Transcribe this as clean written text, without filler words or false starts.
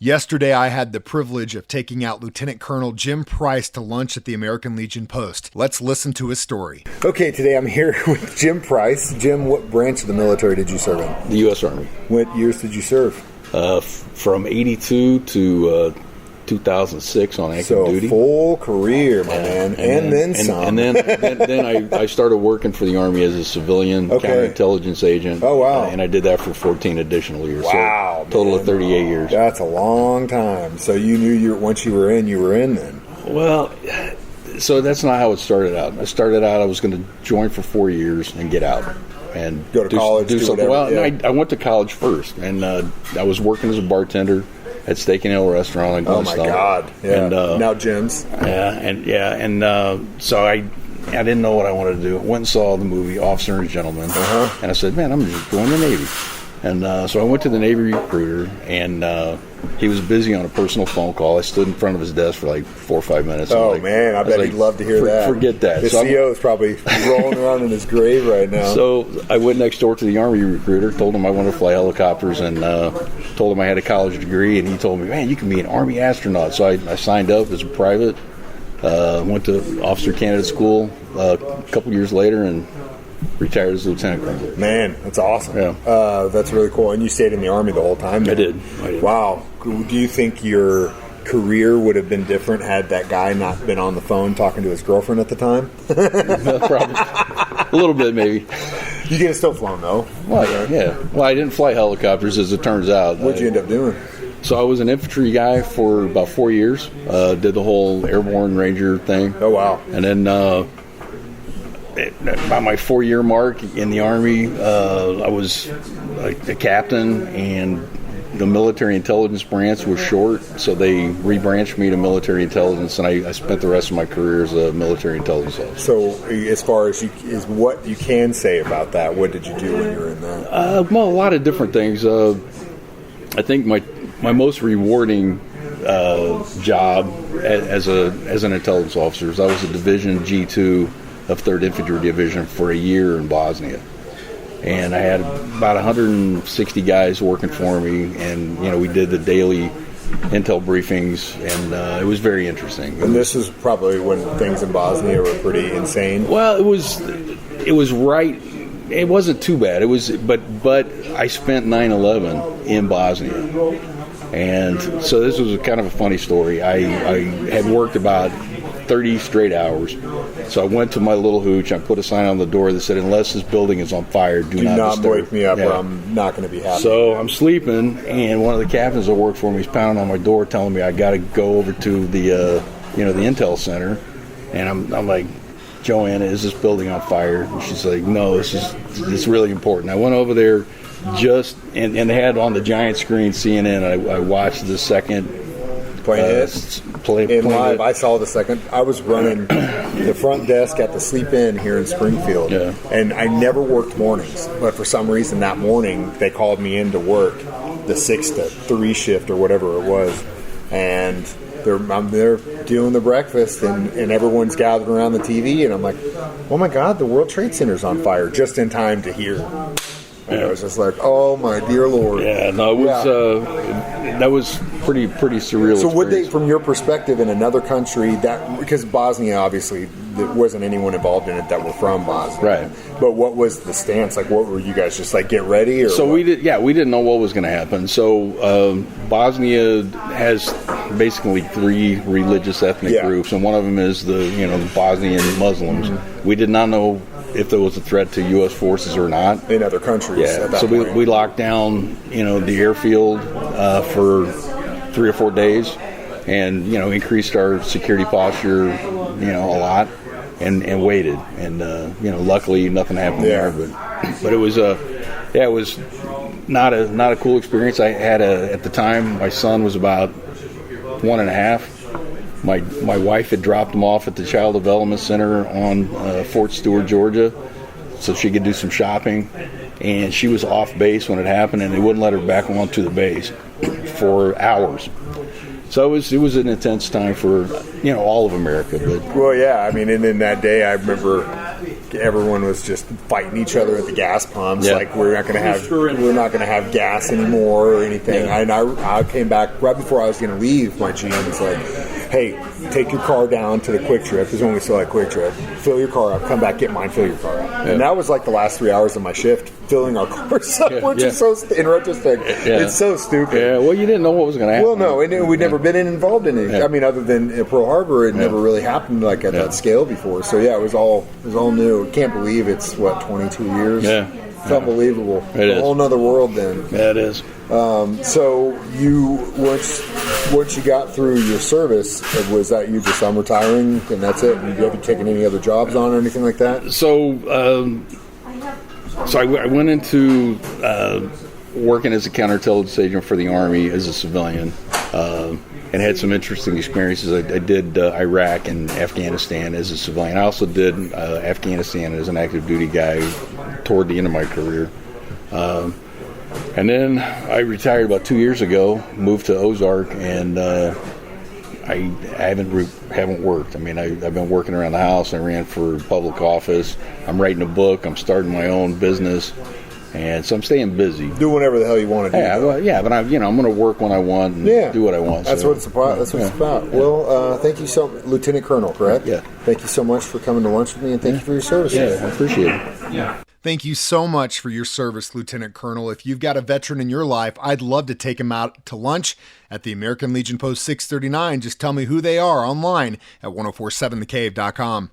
Yesterday, I had the privilege of taking out Lieutenant Colonel Jim Price to lunch at the American Legion Post. Let's listen to his story. Okay, today I'm here with Jim Price. Jim, what branch of the military did you serve in? The U.S. Army. What years did you serve? From 82 to 2006 on active duty. So full career, my man, and then some. And then I started working for the Army as a civilian counterintelligence agent. Oh, wow. And I did that for 14 additional years. Wow. So total of 38 years. That's a long time. So you knew once you were in then? Well, so that's not how it started out. I was going to join for 4 years and get out. And go to college, do something. Whatever. Well, I went to college first, and I was working as a bartender at Steak and Ale restaurant in Glen Oh my God! Yeah. And, now Jim's. So I didn't know what I wanted to do. Went and saw the movie Officer and Gentleman, and I said, "Man, I'm just going to the Navy." And so I went to the Navy recruiter, and he was busy on a personal phone call. I stood in front of his desk for like 4 or 5 minutes. Oh, man, I bet he'd love to hear that. Forget that. The CO is probably rolling around in his grave right now. So I went next door to the Army recruiter, told him I wanted to fly helicopters, and told him I had a college degree, and he told me, man, you can be an Army astronaut. So I signed up as a private, went to Officer Candidate School a couple years later, and retired as lieutenant colonel. Man, that's awesome. Yeah. That's really cool. And you stayed in the Army the whole time? I did. Wow. Do you think your career would have been different had that guy not been on the phone talking to his girlfriend at the time? Probably. A little bit, maybe. You could have still flown, though. Well, yeah. Well, I didn't fly helicopters, as it turns out. What'd you end up doing? So I was an infantry guy for about 4 years. Did the whole airborne ranger thing. Oh, wow. And then by my 4-year mark in the Army, I was a captain, and the military intelligence branch was short, so they rebranched me to military intelligence, and I spent the rest of my career as a military intelligence officer. So as far as what you can say about that, what did you do when you were in that? Well, a lot of different things. I think my most rewarding job as an intelligence officer is I was a Division G2 of 3rd Infantry Division for a year in Bosnia. And I had about 160 guys working for me, and we did the daily intel briefings, and it was very interesting. And this is probably when things in Bosnia were pretty insane. Well, it was right. It wasn't too bad. It was, but I spent 9/11 in Bosnia, and so this was kind of a funny story. I had worked about 30 straight hours. So I went to my little hooch. I put a sign on the door that said, "Unless this building is on fire, do not disturb. Wake me up, or I'm not going to be happy." So I'm sleeping, and one of the captains that worked for me is pounding on my door, telling me I got to go over to the the intel center, and I'm like, "Joanna, is this building on fire?" And she's like, "No, it's really important." I went over there, and they had on the giant screen CNN. I watched the second. In live, I saw the second. I was running the front desk at the Sleep Inn here in Springfield, and I never worked mornings. But for some reason, that morning they called me in to work the 6 to 3 shift or whatever it was, and I'm there doing the breakfast, and everyone's gathered around the TV, and I'm like, "Oh my God, the World Trade Center's on fire!" Just in time to hear. And I was just like, "Oh my dear Lord!" Yeah, no, it was that was pretty surreal. So, would they, from your perspective, in another country, because Bosnia obviously there wasn't anyone involved in it that were from Bosnia, right? But what was the stance? Like, what were you guys just like, get ready? Or so what? we didn't know what was going to happen. So Bosnia has basically 3 religious ethnic groups, and one of them is the Bosnian Muslims. Mm-hmm. We did not know if there was a threat to U.S. forces or not in other countries. Yeah, so we locked down, the airfield for 3 or 4 days, and increased our security posture, a lot, and waited, and luckily nothing happened there, but it was it was not a cool experience. I had at the time my son was about 1.5. My wife had dropped him off at the Child Development Center on Fort Stewart, Georgia, so she could do some shopping. And she was off base when it happened, and they wouldn't let her back onto the base for hours. So it was an intense time for all of America. But well, yeah, I mean, and in that day, I remember everyone was just fighting each other at the gas pumps. Yeah. Like we're not going to have gas anymore or anything. Yeah. And I came back right before I was going to leave. My GM was like, "Hey, take your car down to the Quick Trip. There's only still at Quick Trip. Fill your car up. Come back, get mine. Fill your car up." Yeah. And that was like the last 3 hours of my shift, filling our cars up, which Yeah. is so. In retrospect, it's so stupid. Yeah, well, you didn't know what was going to happen. Well, no, and we'd never been involved in it. Yeah. I mean, other than at Pearl Harbor, it never really happened like at that scale before. So yeah, it was all new. Can't believe it's 22 years. Yeah. It's unbelievable. It is. A whole nother world then. Yeah, it is. So you once you got through your service, was that you just I'm retiring and that's it? And have you taken any other jobs on or anything like that? So I went into working as a counterintelligence agent for the Army as a civilian, and had some interesting experiences. I did Iraq and Afghanistan as a civilian. I also did Afghanistan as an active duty guy toward the end of my career. And then I retired about 2 years ago, moved to Ozark, and I haven't worked. I mean, I've been working around the house. I ran for public office. I'm writing a book. I'm starting my own business, and so I'm staying busy. Do whatever the hell you want to do. Yeah, well, yeah, but I'm going to work when I want and do what I want. That's what it's about. That's what it's about. Well, thank you so, Lieutenant Colonel, correct? Yeah. Thank you so much for coming to lunch with me, and thank you for your service. Yeah, I appreciate it. Yeah. Thank you so much for your service, Lieutenant Colonel. If you've got a veteran in your life, I'd love to take him out to lunch at the American Legion Post 639. Just tell me who they are online at 1047thecave.com.